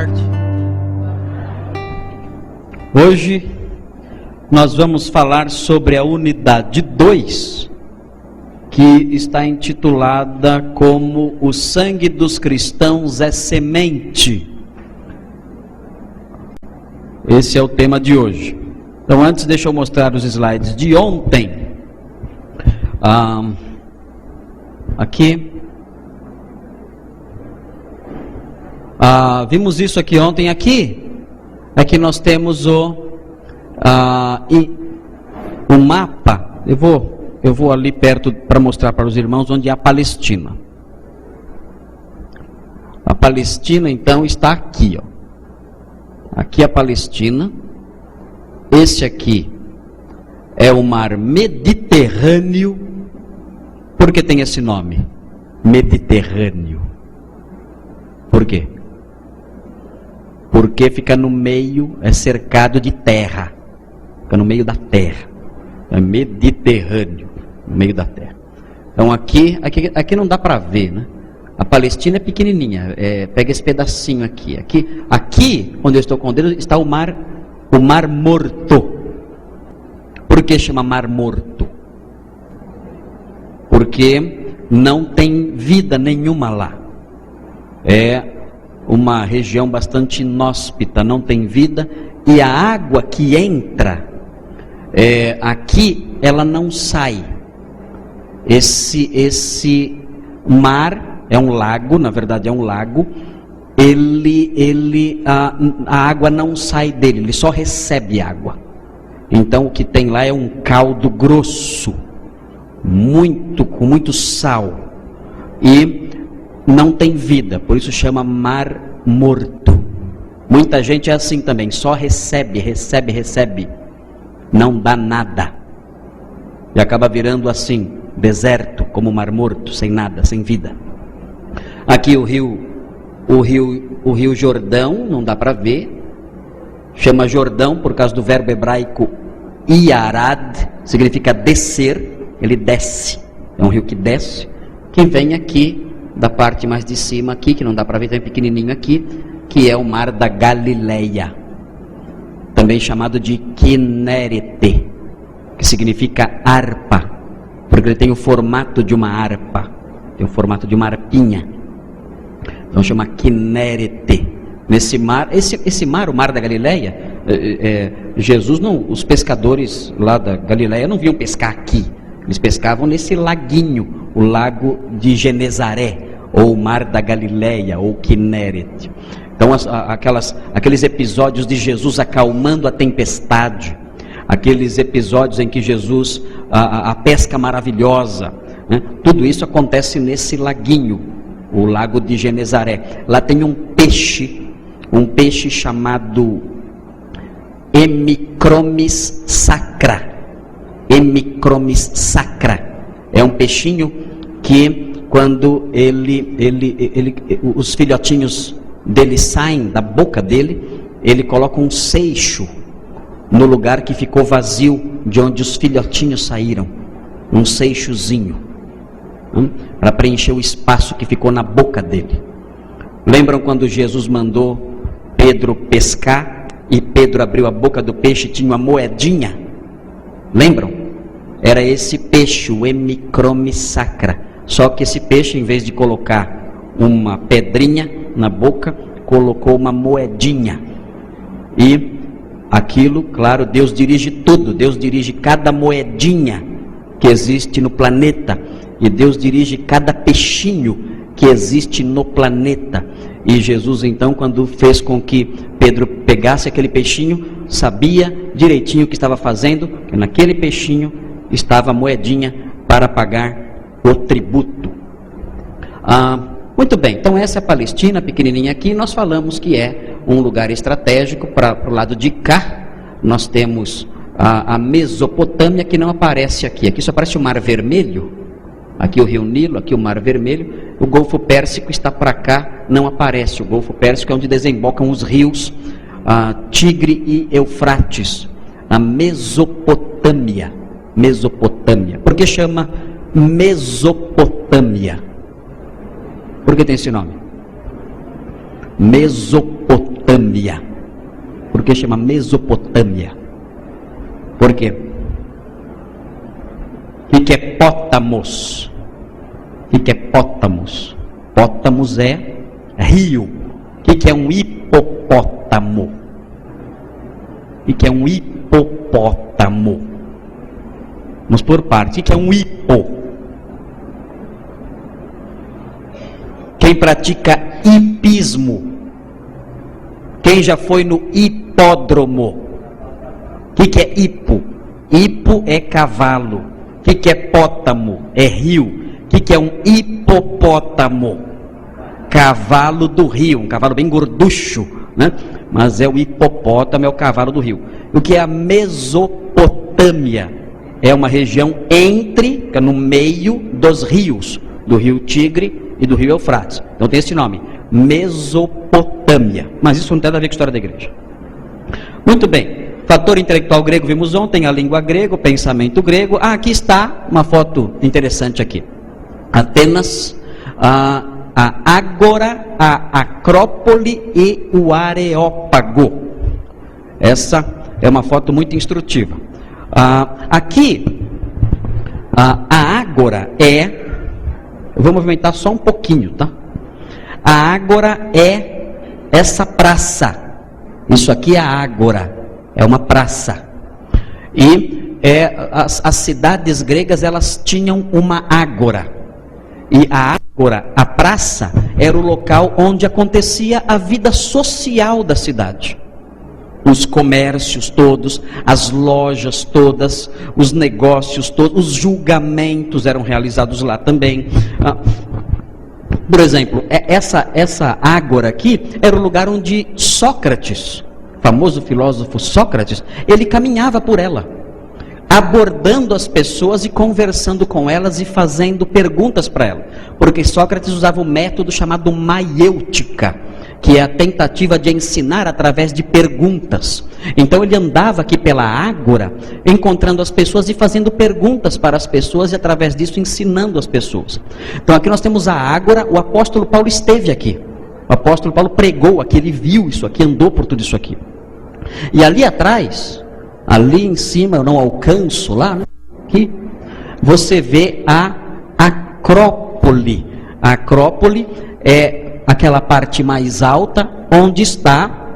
tarde. Hoje nós vamos falar sobre a unidade 2, que está intitulada como O Sangue dos Cristãos é Semente. Esse é o tema de hoje. Então antes deixa eu mostrar os slides de ontem. Aqui. Vimos isso aqui ontem. Aqui nós temos o mapa. Eu vou ali perto para mostrar para os irmãos onde é a Palestina. A Palestina então está aqui, ó. Aqui é a Palestina. Esse aqui é o mar Mediterrâneo. Por que tem esse nome? Mediterrâneo. Por quê? Porque fica no meio, é cercado de terra. Fica no meio da terra. É Mediterrâneo, no meio da terra. Então aqui não dá para ver, né? A Palestina é pequenininha. Pega esse pedacinho aqui. Aqui, onde eu estou com o dedo, está o mar Morto. Por que chama Mar Morto? Porque não tem vida nenhuma lá. É uma região bastante inóspita, não tem vida, e a água que entra aqui, ela não sai. Esse mar é um lago, na verdade é um lago. A água não sai dele, ele só recebe água. Então o que tem lá é um caldo grosso, com muito sal, e não tem vida, por isso chama Mar Morto. Muita gente é assim também, só recebe, não dá nada, e acaba virando assim, deserto, como o Mar Morto, sem nada, sem vida. Aqui o rio Jordão, não dá para ver, chama Jordão por causa do verbo hebraico Yarad, significa descer, ele desce, é um rio que desce, que vem aqui, da parte mais de cima aqui, que não dá para ver, tem pequenininho aqui, que é o mar da Galileia, também chamado de Kinérete, que significa harpa, porque ele tem o formato de uma harpa, tem o formato de uma harpinha, então chama Kinérete. Nesse mar, esse mar, o mar da Galileia, Jesus não, os pescadores lá da Galileia não vinham pescar aqui, eles pescavam nesse laguinho, o lago de Genezaré, ou o mar da Galileia, ou Kinérete. Então aqueles episódios de Jesus acalmando a tempestade, aqueles episódios em que Jesus, a pesca maravilhosa, né? Tudo isso acontece nesse laguinho, o lago de Genezaré. Lá tem um peixe chamado Hemicromis sacra. Hemicromis sacra é um peixinho que quando os filhotinhos dele saem da boca dele, ele coloca um seixo no lugar que ficou vazio de onde os filhotinhos saíram, um seixozinho, para preencher o espaço que ficou na boca dele. Lembram quando Jesus mandou Pedro pescar e Pedro abriu a boca do peixe e tinha uma moedinha? Lembram? Era esse peixe, o Hemicromis sacra. Só que esse peixe, em vez de colocar uma pedrinha na boca, colocou uma moedinha. E aquilo, claro, Deus dirige tudo. Deus dirige cada moedinha que existe no planeta. E Deus dirige cada peixinho que existe no planeta. E Jesus então, quando fez com que Pedro pegasse aquele peixinho, sabia direitinho o que estava fazendo, que naquele peixinho estava a moedinha para pagar o tributo. Muito bem, então essa é a Palestina, pequenininha aqui. Nós falamos que é um lugar estratégico. Para o lado de cá nós temos a Mesopotâmia, que não aparece aqui. Aqui só aparece o Mar Vermelho. Aqui o Rio Nilo, aqui o Mar Vermelho. O Golfo Pérsico está para cá, não aparece. O Golfo Pérsico é onde desembocam os rios Tigre e Eufrates. A Mesopotâmia. Por que chama Mesopotâmia? Por que tem esse nome? Mesopotâmia. Mesopotâmia. Por que chama Mesopotâmia? Por quê? O que é Pótamos? O que é Pótamos? Pótamos é rio. O que é um hipopótamo? O que é um hipopótamo? Vamos por parte. O que é um hipo? Quem pratica hipismo? Quem já foi no hipódromo? O que é hipo? Hipo é cavalo. O que é pótamo? É rio. O que é um hipopótamo? Cavalo do rio, um cavalo bem gorducho, né? Mas é o hipopótamo, é o cavalo do rio. O que é a Mesopotâmia? É uma região entre, no meio dos rios, do rio Tigre e do rio Eufrates. Então tem esse nome, Mesopotâmia. Mas isso não tem nada a ver com a história da igreja. Muito bem. Fator intelectual grego vimos ontem, a língua grega, o pensamento grego. Aqui está uma foto interessante aqui. Atenas, a Ágora, a Acrópole e o Areópago. Essa é uma foto muito instrutiva. Aqui, a Ágora é... Eu vou movimentar só um pouquinho, tá? A Ágora é essa praça. Isso aqui é a Ágora. É uma praça. E as cidades gregas, elas tinham uma ágora. E a ágora, a praça, era o local onde acontecia a vida social da cidade. Os comércios todos, as lojas todas, os negócios todos, os julgamentos eram realizados lá também. Por exemplo, essa ágora aqui era o lugar onde Sócrates, famoso filósofo Sócrates, ele caminhava por ela, abordando as pessoas e conversando com elas e fazendo perguntas para elas, porque Sócrates usava um método chamado maiêutica, que é a tentativa de ensinar através de perguntas. Então ele andava aqui pela ágora, encontrando as pessoas e fazendo perguntas para as pessoas, e através disso ensinando as pessoas. Então aqui nós temos a ágora. O apóstolo Paulo esteve aqui, o apóstolo Paulo pregou aqui, ele viu isso aqui, andou por tudo isso aqui. E ali atrás, ali em cima, eu não alcanço lá, né? Aqui, você vê a Acrópole. A Acrópole é aquela parte mais alta, onde está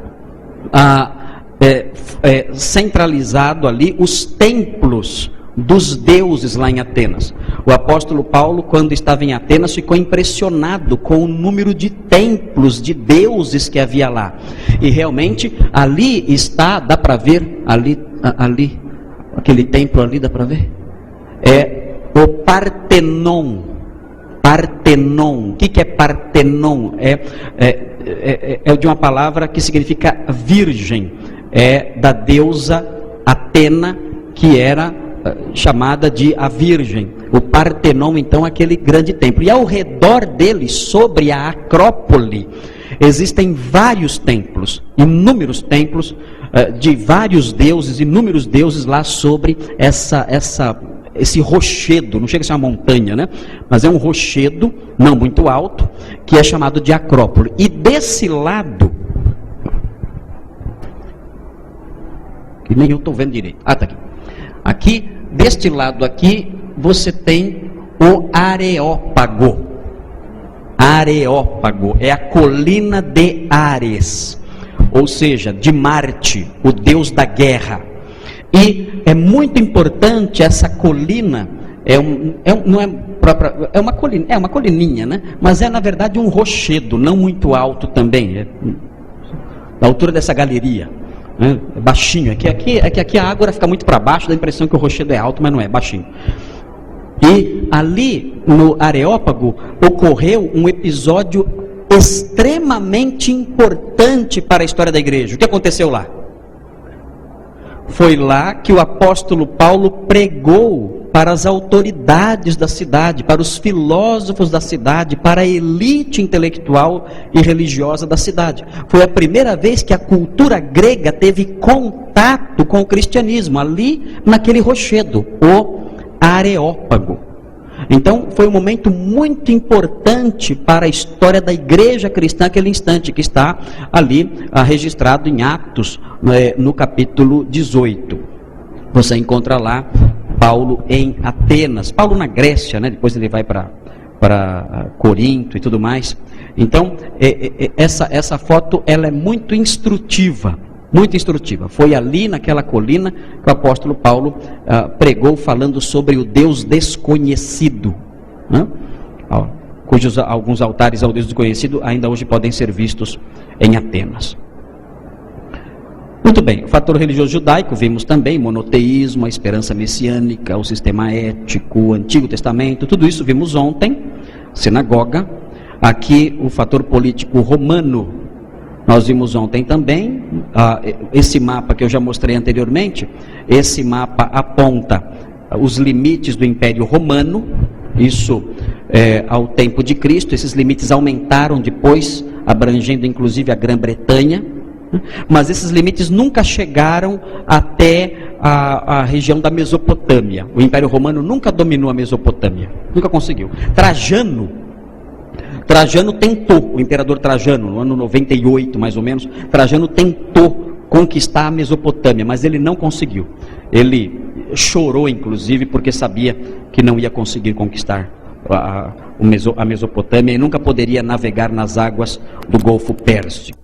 centralizado ali os templos dos deuses lá em Atenas. O apóstolo Paulo, quando estava em Atenas, ficou impressionado com o número de templos de deuses que havia lá. E realmente ali está, dá para ver, ali, aquele templo ali, dá para ver? É o Partenon. Partenon. O que é Partenon? É de uma palavra que significa virgem. É da deusa Atena, que era chamada de a Virgem. O Partenon, então, é aquele grande templo. E ao redor dele, sobre a Acrópole, existem vários templos, inúmeros templos de vários deuses, inúmeros deuses lá sobre esse rochedo. Não chega a ser uma montanha, né? Mas é um rochedo, não muito alto, que é chamado de Acrópole. E desse lado, que nem eu estou vendo direito. Está aqui. Aqui, deste lado aqui, você tem o Areópago. Areópago é a colina de Ares, ou seja, de Marte, o deus da guerra. E é muito importante essa colina, é uma colininha, né? Mas é na verdade um rochedo, não muito alto também, é da altura dessa galeria. É baixinho, é que aqui a água fica muito para baixo, dá a impressão que o rochedo é alto, mas não é, baixinho. E ali no Areópago ocorreu um episódio extremamente importante para a história da igreja. O que aconteceu lá? Foi lá que o apóstolo Paulo pregou para as autoridades da cidade, para os filósofos da cidade, para a elite intelectual e religiosa da cidade. Foi a primeira vez que a cultura grega teve contato com o cristianismo, ali naquele rochedo, o Areópago. Então foi um momento muito importante para a história da igreja cristã, aquele instante que está ali registrado em Atos, no capítulo 18. Você encontra lá Paulo em Atenas, Paulo na Grécia, né? Depois ele vai para Corinto e tudo mais. Então essa foto ela é muito instrutiva. Muito instrutiva. Foi ali naquela colina que o apóstolo Paulo pregou falando sobre o Deus desconhecido, né? Cujos alguns altares ao Deus desconhecido ainda hoje podem ser vistos em Atenas. Muito bem, o fator religioso judaico, vimos também monoteísmo, a esperança messiânica, o sistema ético, o Antigo Testamento, tudo isso vimos ontem, sinagoga. Aqui o fator político romano, nós vimos ontem também, esse mapa que eu já mostrei anteriormente, esse mapa aponta os limites do Império Romano, isso ao tempo de Cristo. Esses limites aumentaram depois, abrangendo inclusive a Grã-Bretanha, mas esses limites nunca chegaram até a região da Mesopotâmia. O Império Romano nunca dominou a Mesopotâmia, nunca conseguiu. Trajano tentou, o imperador Trajano, no ano 98 mais ou menos, Trajano tentou conquistar a Mesopotâmia, mas ele não conseguiu. Ele chorou inclusive porque sabia que não ia conseguir conquistar a Mesopotâmia e nunca poderia navegar nas águas do Golfo Pérsico.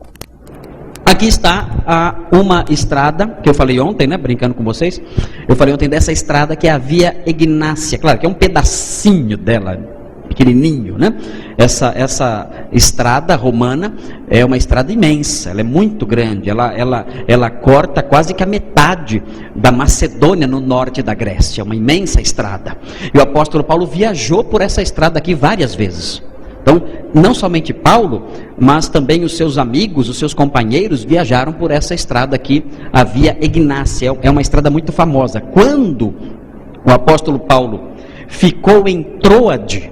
Aqui está uma estrada, que eu falei ontem, né, brincando com vocês, eu falei ontem dessa estrada que é a Via Egnácia, claro que é um pedacinho dela, pequenininho, né? Essa estrada romana é uma estrada imensa, ela é muito grande, ela corta quase que a metade da Macedônia no norte da Grécia, uma imensa estrada. E o apóstolo Paulo viajou por essa estrada aqui várias vezes. Então, não somente Paulo, mas também os seus amigos, os seus companheiros viajaram por essa estrada aqui, a Via Egnácia, é uma estrada muito famosa. Quando o apóstolo Paulo ficou em Troade,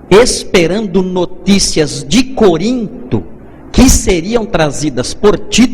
esperando notícias de Corinto, que seriam trazidas por Tito,